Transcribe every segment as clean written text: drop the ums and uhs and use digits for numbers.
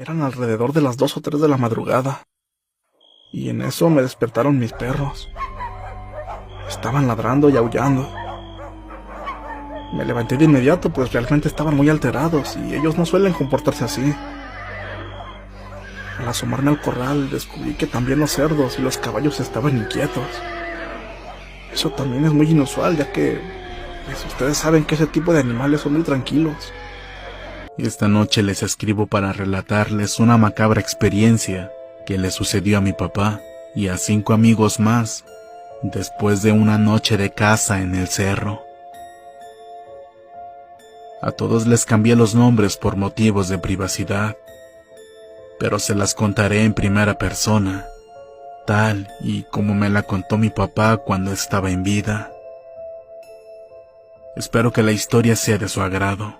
Eran alrededor de las 2 o 3 de la madrugada, y en eso me despertaron mis perros. Estaban ladrando y aullando. Me levanté de inmediato, pues realmente estaban muy alterados, y ellos no suelen comportarse así. Al asomarme al corral, descubrí que también los cerdos y los caballos estaban inquietos. Eso también es muy inusual, ya que pues, ustedes saben que ese tipo de animales son muy tranquilos. Esta noche les escribo para relatarles una macabra experiencia que le sucedió a mi papá y a 5 amigos más después de una noche de caza en el cerro. A todos les cambié los nombres por motivos de privacidad, pero se las contaré en primera persona, tal y como me la contó mi papá cuando estaba en vida. Espero que la historia sea de su agrado.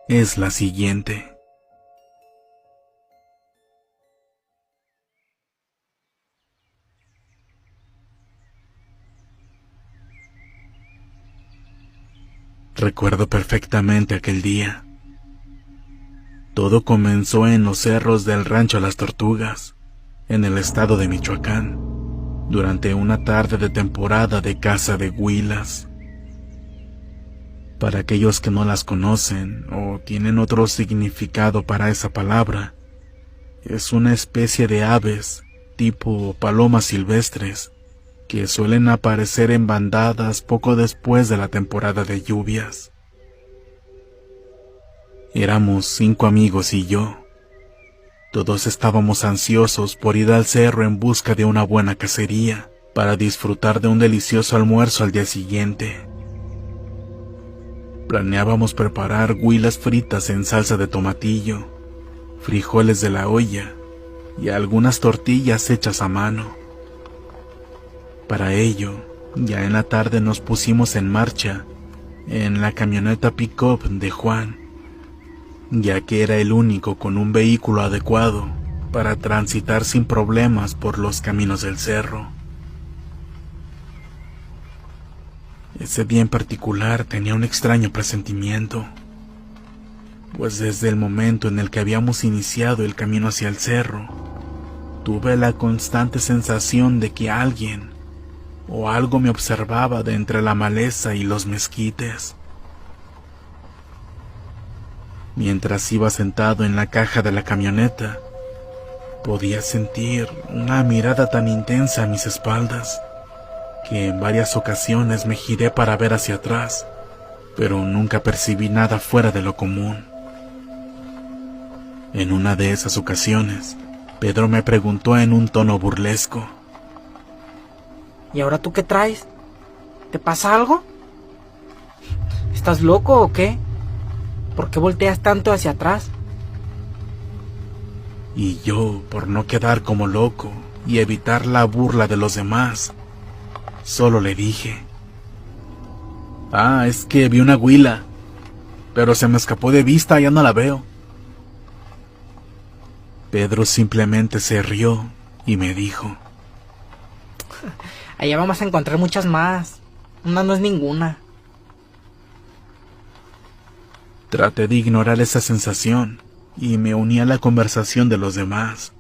Es la siguiente. Recuerdo perfectamente aquel día. Todo comenzó en los cerros del rancho Las Tortugas, en el estado de Michoacán, durante una tarde de temporada de caza de huilas. Para aquellos que no las conocen o tienen otro significado para esa palabra, es una especie de aves tipo palomas silvestres que suelen aparecer en bandadas poco después de la temporada de lluvias. Éramos 5 amigos y yo. Todos estábamos ansiosos por ir al cerro en busca de una buena cacería para disfrutar de un delicioso almuerzo al día siguiente. Planeábamos preparar huilas fritas en salsa de tomatillo, frijoles de la olla y algunas tortillas hechas a mano. Para ello, ya en la tarde nos pusimos en marcha en la camioneta pick-up de Juan, ya que era el único con un vehículo adecuado para transitar sin problemas por los caminos del cerro. Ese día en particular tenía un extraño presentimiento, pues desde el momento en el que habíamos iniciado el camino hacia el cerro, tuve la constante sensación de que alguien o algo me observaba de entre la maleza y los mezquites. Mientras iba sentado en la caja de la camioneta, podía sentir una mirada tan intensa a mis espaldas que en varias ocasiones me giré para ver hacia atrás, pero nunca percibí nada fuera de lo común. En una de esas ocasiones, Pedro me preguntó en un tono burlesco: ¿Y ahora tú qué traes? ¿Te pasa algo? ¿Estás loco o qué? ¿Por qué volteas tanto hacia atrás? Y yo, por no quedar como loco y evitar la burla de los demás, solo le dije: es que vi una huila, pero se me escapó de vista, ya no la veo. Pedro simplemente se rió y me dijo: Allá vamos a encontrar muchas más. Una no es ninguna. Traté de ignorar esa sensación y me uní a la conversación de los demás.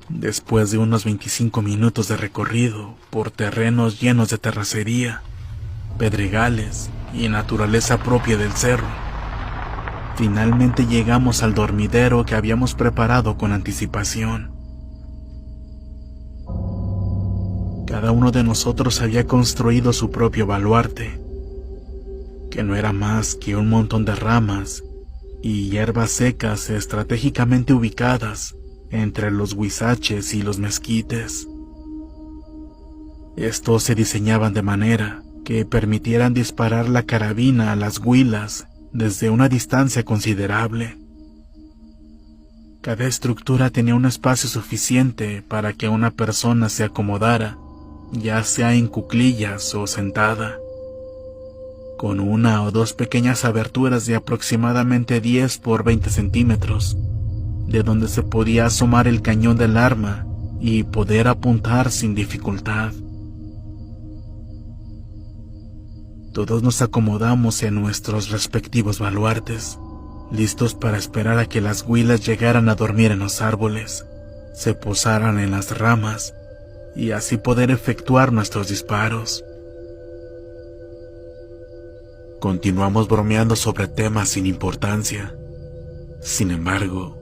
Después de unos 25 minutos de recorrido por terrenos llenos de terracería, pedregales y naturaleza propia del cerro, finalmente llegamos al dormidero que habíamos preparado con anticipación. Cada uno de nosotros había construido su propio baluarte, que no era más que un montón de ramas y hierbas secas estratégicamente ubicadas entre los huizaches y los mezquites. Estos se diseñaban de manera que permitieran disparar la carabina a las huilas desde una distancia considerable. Cada estructura tenía un espacio suficiente para que una persona se acomodara, ya sea en cuclillas o sentada, con 1 o 2 pequeñas aberturas de aproximadamente 10 por 20 centímetros, de donde se podía asomar el cañón del arma y poder apuntar sin dificultad. Todos nos acomodamos en nuestros respectivos baluartes listos para esperar a que las huilas llegaran a dormir en los árboles, se posaran en las ramas y así poder efectuar nuestros disparos. Continuamos bromeando sobre temas sin importancia. Sin embargo,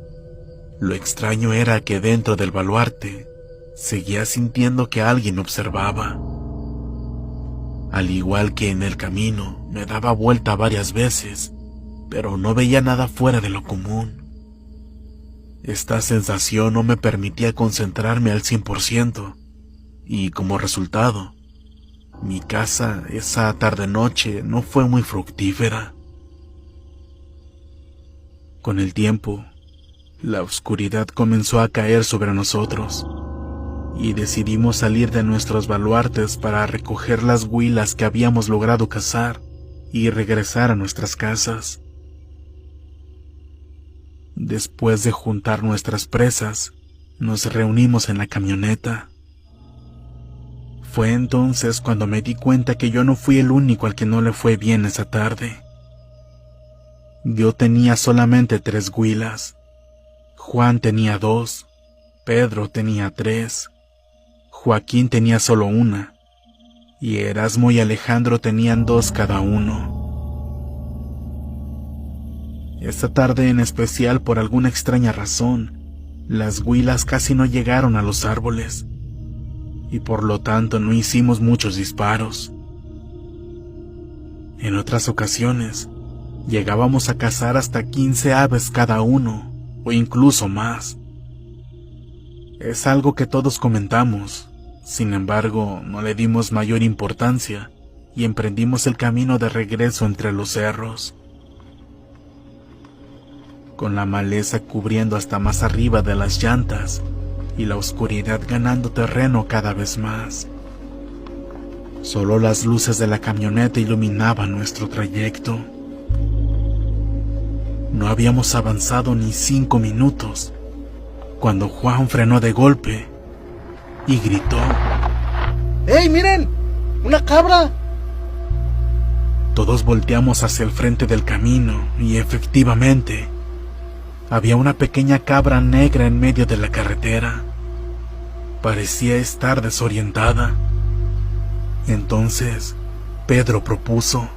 lo extraño era que dentro del baluarte seguía sintiendo que alguien me observaba. Al igual que en el camino, me daba vuelta varias veces, pero no veía nada fuera de lo común. Esta sensación no me permitía concentrarme al 100%, y como resultado, mi casa esa tarde-noche no fue muy fructífera. Con el tiempo, la oscuridad comenzó a caer sobre nosotros, y decidimos salir de nuestros baluartes para recoger las huilas que habíamos logrado cazar y regresar a nuestras casas. Después de juntar nuestras presas, nos reunimos en la camioneta. Fue entonces cuando me di cuenta que yo no fui el único al que no le fue bien esa tarde. Yo tenía solamente 3 huilas, Juan tenía 2, Pedro tenía 3, Joaquín tenía solo 1, y Erasmo y Alejandro tenían 2 cada uno. Esta tarde en especial, por alguna extraña razón, las huilas casi no llegaron a los árboles, y por lo tanto no hicimos muchos disparos. En otras ocasiones, llegábamos a cazar hasta 15 aves cada uno, o incluso más. Es algo que todos comentamos, sin embargo, no le dimos mayor importancia y emprendimos el camino de regreso entre los cerros. Con la maleza cubriendo hasta más arriba de las llantas y la oscuridad ganando terreno cada vez más. Solo las luces de la camioneta iluminaban nuestro trayecto. No habíamos avanzado ni 5 minutos cuando Juan frenó de golpe y gritó: ¡Ey, miren! ¡Una cabra! Todos volteamos hacia el frente del camino y efectivamente había una pequeña cabra negra en medio de la carretera. Parecía estar desorientada. Entonces, Pedro propuso: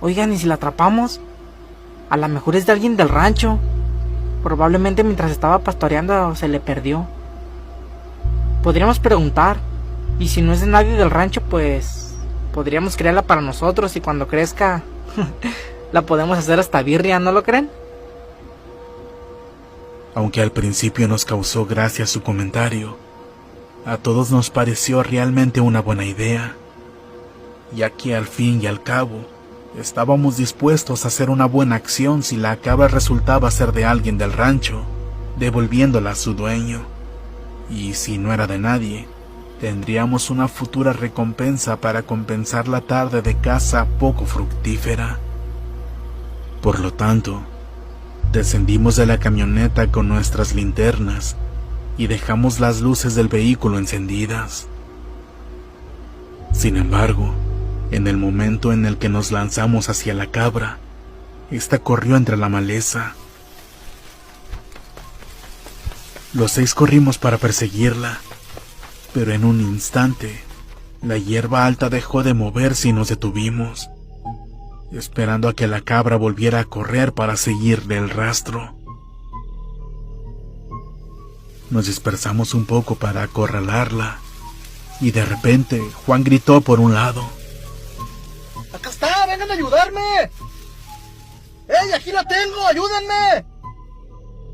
Oigan, ¿y si la atrapamos? A lo mejor es de alguien del rancho. Probablemente mientras estaba pastoreando se le perdió. Podríamos preguntar, y si no es de nadie del rancho, pues podríamos criarla para nosotros y cuando crezca la podemos hacer hasta birria, ¿no lo creen? Aunque al principio nos causó gracia su comentario, a todos nos pareció realmente una buena idea, ya que al fin y al cabo estábamos dispuestos a hacer una buena acción si la cabra resultaba ser de alguien del rancho, devolviéndola a su dueño, y si no era de nadie, tendríamos una futura recompensa para compensar la tarde de caza poco fructífera. Por lo tanto, descendimos de la camioneta con nuestras linternas y dejamos las luces del vehículo encendidas. Sin embargo, en el momento en el que nos lanzamos hacia la cabra, esta corrió entre la maleza. Los 6 corrimos para perseguirla, pero en un instante, la hierba alta dejó de moverse y nos detuvimos, esperando a que la cabra volviera a correr para seguirle el rastro. Nos dispersamos un poco para acorralarla, y de repente Juan gritó por un lado: ¡Acá está! ¡Vengan a ayudarme! ¡Ey, aquí la tengo! ¡Ayúdenme!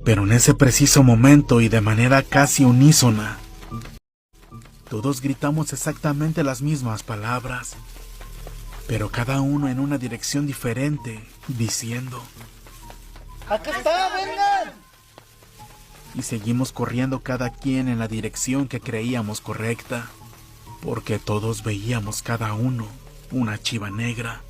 Pero en ese preciso momento y de manera casi unísona, todos gritamos exactamente las mismas palabras, pero cada uno en una dirección diferente, diciendo: ¡Acá está! ¡Vengan! Y seguimos corriendo cada quien en la dirección que creíamos correcta, porque todos veíamos cada uno una chiva negra.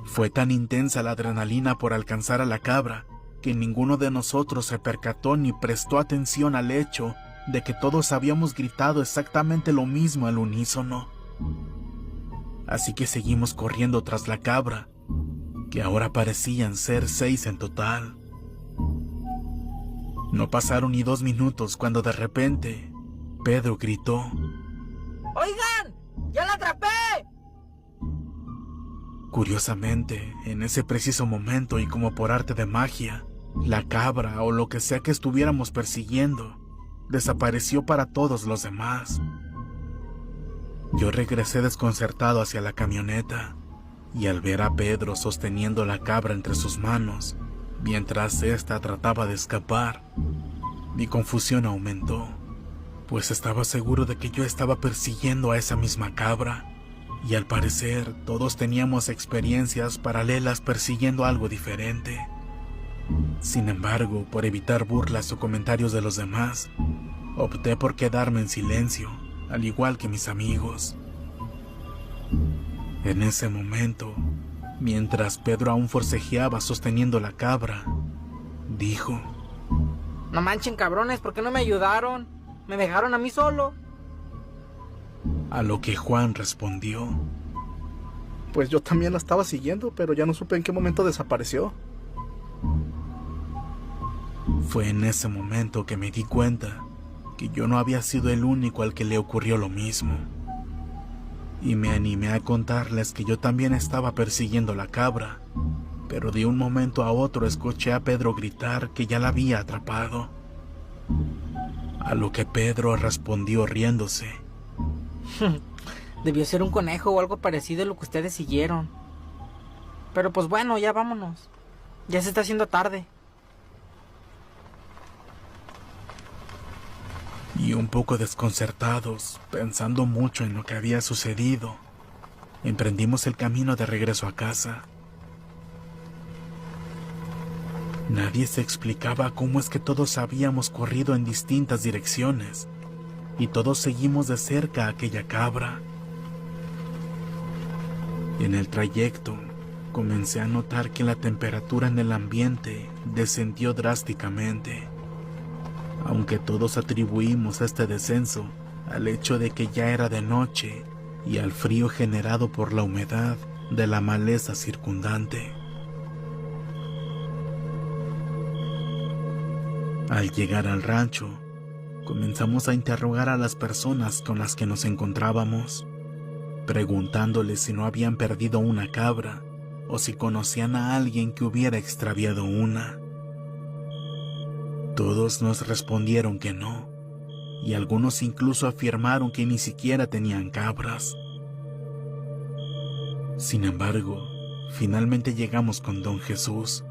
Fue tan intensa la adrenalina por alcanzar a la cabra que ninguno de nosotros se percató ni prestó atención al hecho de que todos habíamos gritado exactamente lo mismo al unísono. Así que seguimos corriendo tras la cabra, que ahora parecían ser 6 en total. No pasaron ni 2 minutos cuando de repente Pedro gritó: ¡Oigan! ¡Ya la atrapé! Curiosamente, en ese preciso momento y como por arte de magia, la cabra o lo que sea que estuviéramos persiguiendo desapareció para todos los demás. Yo regresé desconcertado hacia la camioneta y al ver a Pedro sosteniendo la cabra entre sus manos mientras ésta trataba de escapar, mi confusión aumentó, pues estaba seguro de que yo estaba persiguiendo a esa misma cabra. Y al parecer, todos teníamos experiencias paralelas persiguiendo algo diferente. Sin embargo, por evitar burlas o comentarios de los demás, opté por quedarme en silencio, al igual que mis amigos. En ese momento, mientras Pedro aún forcejeaba sosteniendo la cabra, dijo: No manchen, cabrones, ¿por qué no me ayudaron? Me dejaron a mí solo. A lo que Juan respondió: Pues yo también la estaba siguiendo, pero ya no supe en qué momento desapareció. Fue en ese momento que me di cuenta que yo no había sido el único al que le ocurrió lo mismo. Y me animé a contarles que yo también estaba persiguiendo la cabra, pero de un momento a otro escuché a Pedro gritar que ya la había atrapado. A lo que Pedro respondió riéndose: Debió ser un conejo o algo parecido a lo que ustedes siguieron. Pero pues bueno, ya vámonos. Ya se está haciendo tarde. Y un poco desconcertados, pensando mucho en lo que había sucedido, emprendimos el camino de regreso a casa. Nadie se explicaba cómo es que todos habíamos corrido en distintas direcciones y todos seguimos de cerca a aquella cabra. En el trayecto, comencé a notar que la temperatura en el ambiente descendió drásticamente, aunque todos atribuimos este descenso al hecho de que ya era de noche y al frío generado por la humedad de la maleza circundante. Al llegar al rancho, comenzamos a interrogar a las personas con las que nos encontrábamos, preguntándoles si no habían perdido una cabra o si conocían a alguien que hubiera extraviado una. Todos nos respondieron que no, y algunos incluso afirmaron que ni siquiera tenían cabras. Sin embargo, finalmente llegamos con Don Jesús,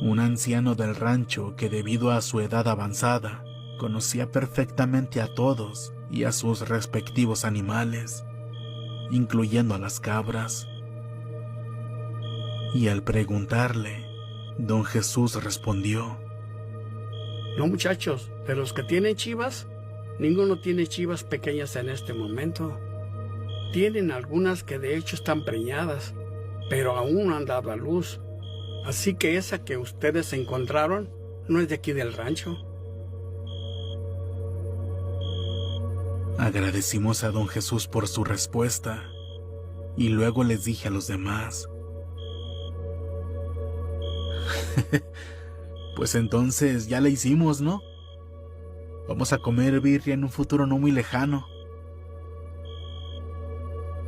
un anciano del rancho que debido a su edad avanzada, conocía perfectamente a todos y a sus respectivos animales, incluyendo a las cabras. Y al preguntarle, Don Jesús respondió: No, muchachos, de los que tienen chivas, ninguno tiene chivas pequeñas en este momento. Tienen algunas que de hecho están preñadas, pero aún no han dado a luz. Así que esa que ustedes encontraron no es de aquí del rancho. Agradecimos a Don Jesús por su respuesta, y luego les dije a los demás: Pues entonces ya la hicimos, ¿no? Vamos a comer birria en un futuro no muy lejano.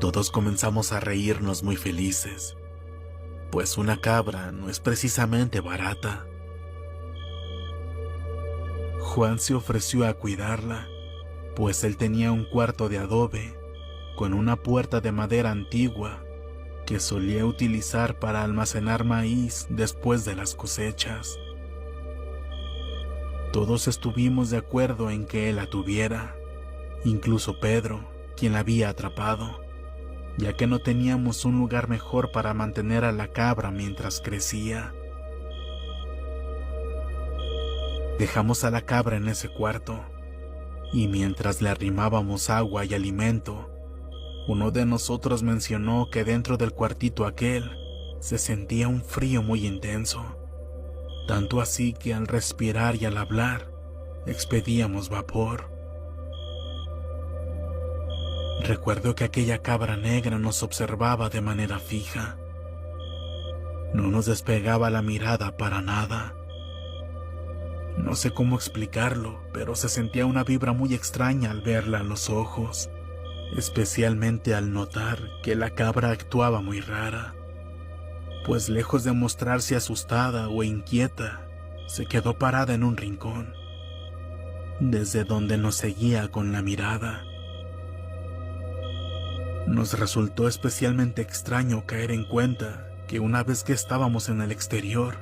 Todos comenzamos a reírnos muy felices, pues una cabra no es precisamente barata. Juan se ofreció a cuidarla, pues él tenía un cuarto de adobe con una puerta de madera antigua que solía utilizar para almacenar maíz después de las cosechas. Todos estuvimos de acuerdo en que él la tuviera, incluso Pedro, quien la había atrapado, ya que no teníamos un lugar mejor para mantener a la cabra mientras crecía. Dejamos a la cabra en ese cuarto, y mientras le arrimábamos agua y alimento, uno de nosotros mencionó que dentro del cuartito aquel se sentía un frío muy intenso, tanto así que al respirar y al hablar, expedíamos vapor. Recuerdo que aquella cabra negra nos observaba de manera fija. No nos despegaba la mirada para nada. No sé cómo explicarlo, pero se sentía una vibra muy extraña al verla a los ojos, especialmente al notar que la cabra actuaba muy rara, pues lejos de mostrarse asustada o inquieta, se quedó parada en un rincón, desde donde nos seguía con la mirada. Nos resultó especialmente extraño caer en cuenta que una vez que estábamos en el exterior,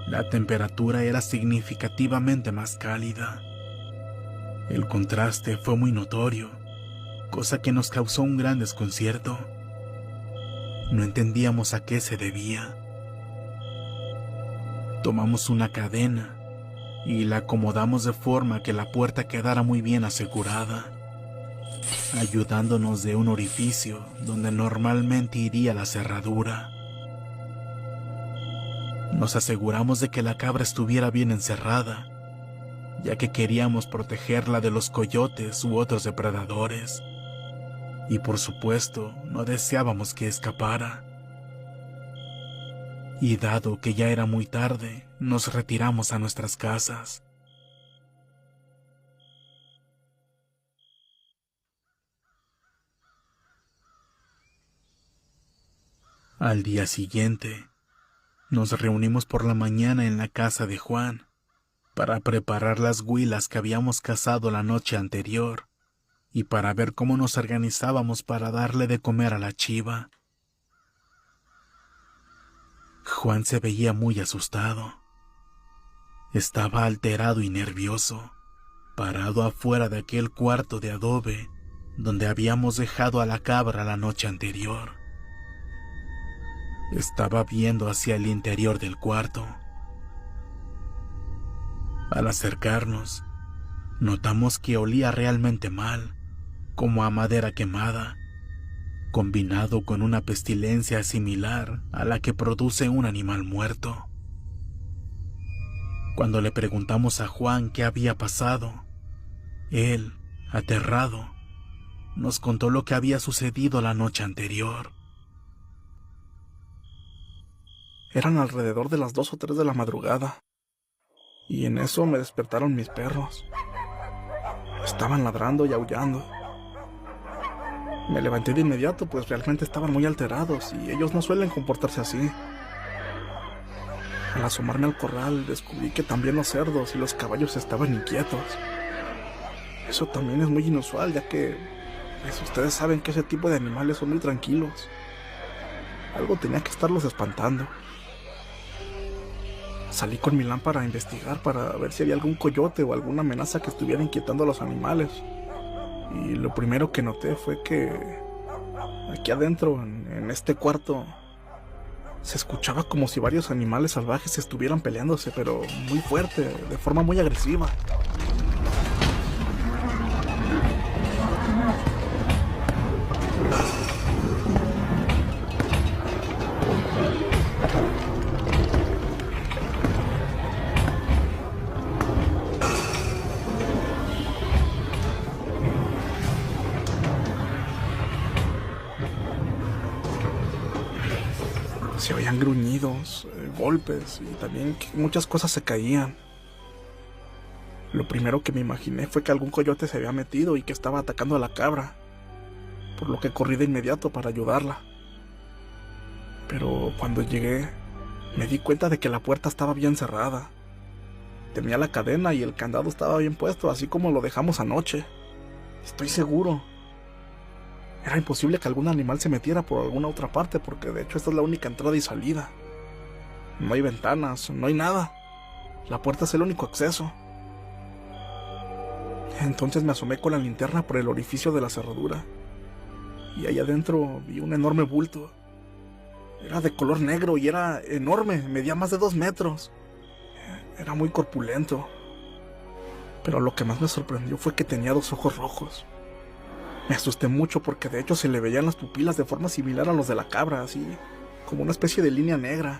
la temperatura era significativamente más cálida. El contraste fue muy notorio, cosa que nos causó un gran desconcierto. No entendíamos a qué se debía. Tomamos una cadena y la acomodamos de forma que la puerta quedara muy bien asegurada, ayudándonos de un orificio donde normalmente iría la cerradura. Nos aseguramos de que la cabra estuviera bien encerrada, ya que queríamos protegerla de los coyotes u otros depredadores, y por supuesto no deseábamos que escapara. Y dado que ya era muy tarde, nos retiramos a nuestras casas. Al día siguiente, nos reunimos por la mañana en la casa de Juan para preparar las huilas que habíamos cazado la noche anterior y para ver cómo nos organizábamos para darle de comer a la chiva. Juan se veía muy asustado. Estaba alterado y nervioso, parado afuera de aquel cuarto de adobe donde habíamos dejado a la cabra la noche anterior. Estaba viendo hacia el interior del cuarto. Al acercarnos, notamos que olía realmente mal, como a madera quemada, combinado con una pestilencia similar a la que produce un animal muerto. Cuando le preguntamos a Juan qué había pasado, él, aterrado, nos contó lo que había sucedido la noche anterior. Eran alrededor de las 2 o 3 de la madrugada, y en eso me despertaron mis perros. Estaban ladrando y aullando. Me levanté de inmediato, pues realmente estaban muy alterados y ellos no suelen comportarse así. Al asomarme al corral, descubrí que también los cerdos y los caballos estaban inquietos. Eso también es muy inusual, ya que pues, ustedes saben que ese tipo de animales son muy tranquilos. Algo tenía que estarlos espantando. Salí con mi lámpara a investigar para ver si había algún coyote o alguna amenaza que estuviera inquietando a los animales. Y lo primero que noté fue que aquí adentro, en este cuarto, se escuchaba como si varios animales salvajes estuvieran peleándose, pero muy fuerte, de forma muy agresiva. Se oían gruñidos, golpes y también que muchas cosas se caían. Lo primero que me imaginé fue que algún coyote se había metido y que estaba atacando a la cabra, por lo que corrí de inmediato para ayudarla. Pero cuando llegué, me di cuenta de que la puerta estaba bien cerrada. Tenía la cadena y el candado estaba bien puesto, así como lo dejamos anoche. Estoy seguro. Era imposible que algún animal se metiera por alguna otra parte, porque de hecho esta es la única entrada y salida. No hay ventanas, no hay nada. La puerta es el único acceso. Entonces me asomé con la linterna por el orificio de la cerradura, y ahí adentro vi un enorme bulto. Era de color negro y era enorme, medía más de 2 metros. Era muy corpulento. Pero lo que más me sorprendió fue que tenía 2 ojos rojos. Me asusté mucho porque de hecho se le veían las pupilas de forma similar a los de la cabra, así como una especie de línea negra.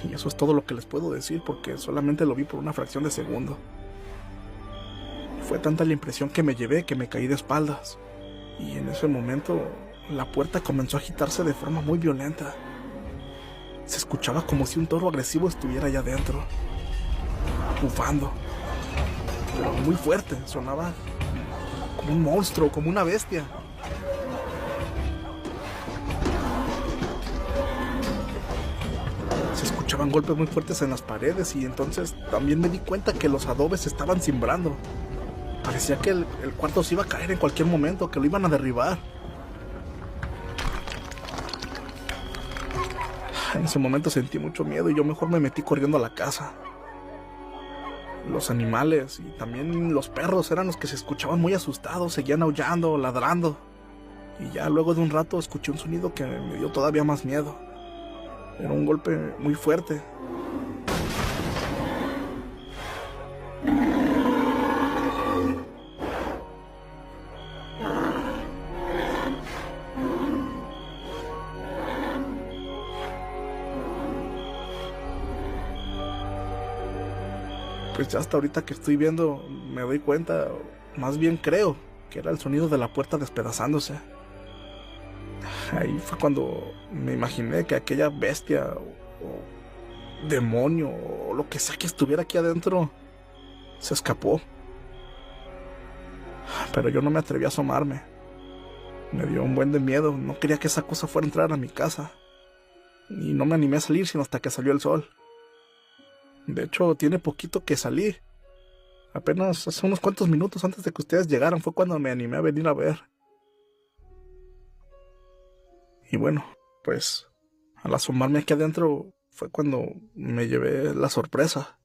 Y eso es todo lo que les puedo decir porque solamente lo vi por una fracción de segundo. Fue tanta la impresión que me llevé que me caí de espaldas. Y en ese momento la puerta comenzó a agitarse de forma muy violenta. Se escuchaba como si un toro agresivo estuviera allá adentro, bufando, pero muy fuerte. Sonaba como un monstruo, como una bestia. Se escuchaban golpes muy fuertes en las paredes y entonces también me di cuenta que los adobes estaban cimbrando. Parecía que el cuarto se iba a caer en cualquier momento, que lo iban a derribar. En ese momento sentí mucho miedo y yo mejor me metí corriendo a la casa. Los animales y también los perros eran los que se escuchaban muy asustados, seguían aullando, ladrando. Y ya luego de un rato escuché un sonido que me dio todavía más miedo. Era un golpe muy fuerte. Pues ya hasta ahorita que estoy viendo me doy cuenta, más bien creo, que era el sonido de la puerta despedazándose. Ahí fue cuando me imaginé que aquella bestia o demonio o lo que sea que estuviera aquí adentro se escapó. Pero yo no me atreví a asomarme. Me dio un buen de miedo, no quería que esa cosa fuera a entrar a mi casa. Y no me animé a salir sino hasta que salió el sol. De hecho, tiene poquito que salí. Apenas hace unos cuantos minutos antes de que ustedes llegaran fue cuando me animé a venir a ver. Y bueno, pues al asomarme aquí adentro fue cuando me llevé la sorpresa.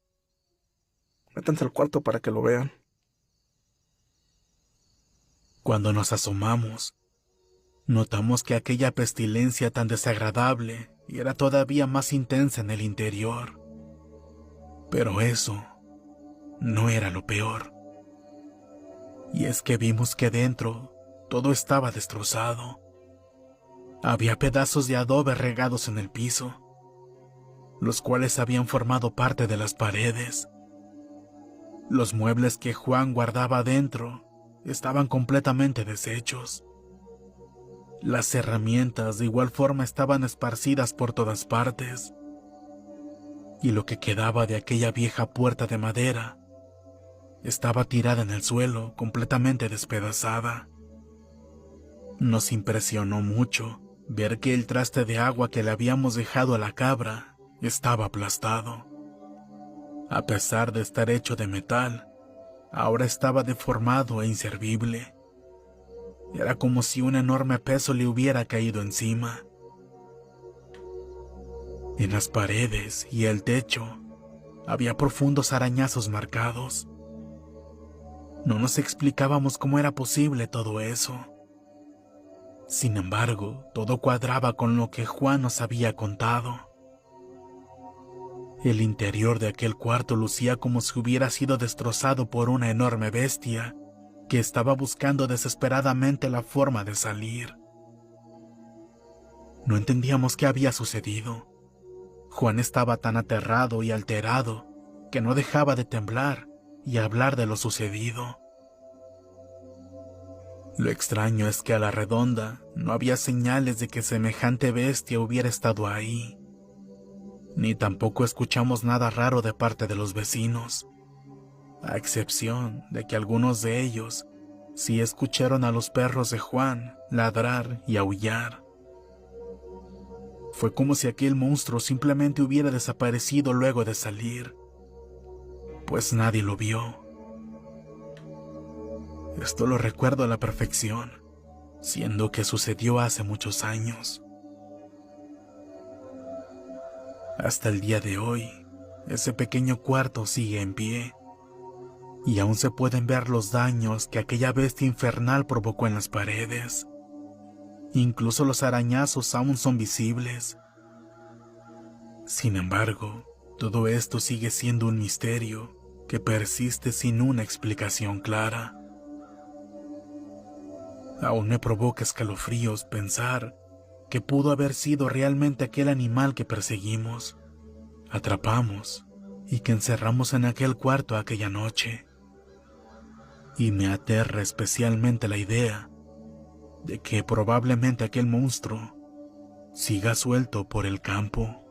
Métanse al cuarto para que lo vean. Cuando nos asomamos, notamos que aquella pestilencia tan desagradable era todavía más intensa en el interior. Pero eso no era lo peor. Y es que vimos que dentro todo estaba destrozado. Había pedazos de adobe regados en el piso, los cuales habían formado parte de las paredes. Los muebles que Juan guardaba dentro estaban completamente deshechos. Las herramientas de igual forma estaban esparcidas por todas partes. Y lo que quedaba de aquella vieja puerta de madera estaba tirada en el suelo, completamente despedazada. Nos impresionó mucho ver que el traste de agua que le habíamos dejado a la cabra estaba aplastado. A pesar de estar hecho de metal, ahora estaba deformado e inservible. Era como si un enorme peso le hubiera caído encima. En las paredes y el techo había profundos arañazos marcados. No nos explicábamos cómo era posible todo eso. Sin embargo, todo cuadraba con lo que Juan nos había contado. El interior de aquel cuarto lucía como si hubiera sido destrozado por una enorme bestia que estaba buscando desesperadamente la forma de salir. No entendíamos qué había sucedido. Juan estaba tan aterrado y alterado que no dejaba de temblar y hablar de lo sucedido. Lo extraño es que a la redonda no había señales de que semejante bestia hubiera estado ahí, ni tampoco escuchamos nada raro de parte de los vecinos, a excepción de que algunos de ellos sí escucharon a los perros de Juan ladrar y aullar. Fue como si aquel monstruo simplemente hubiera desaparecido luego de salir, pues nadie lo vio. Esto lo recuerdo a la perfección, siendo que sucedió hace muchos años. Hasta el día de hoy, ese pequeño cuarto sigue en pie, y aún se pueden ver los daños que aquella bestia infernal provocó en las paredes. Incluso los arañazos aún son visibles. Sin embargo, todo esto sigue siendo un misterio que persiste sin una explicación clara. Aún me provoca escalofríos pensar que pudo haber sido realmente aquel animal que perseguimos, atrapamos y que encerramos en aquel cuarto aquella noche. Y me aterra especialmente la idea de que probablemente aquel monstruo siga suelto por el campo.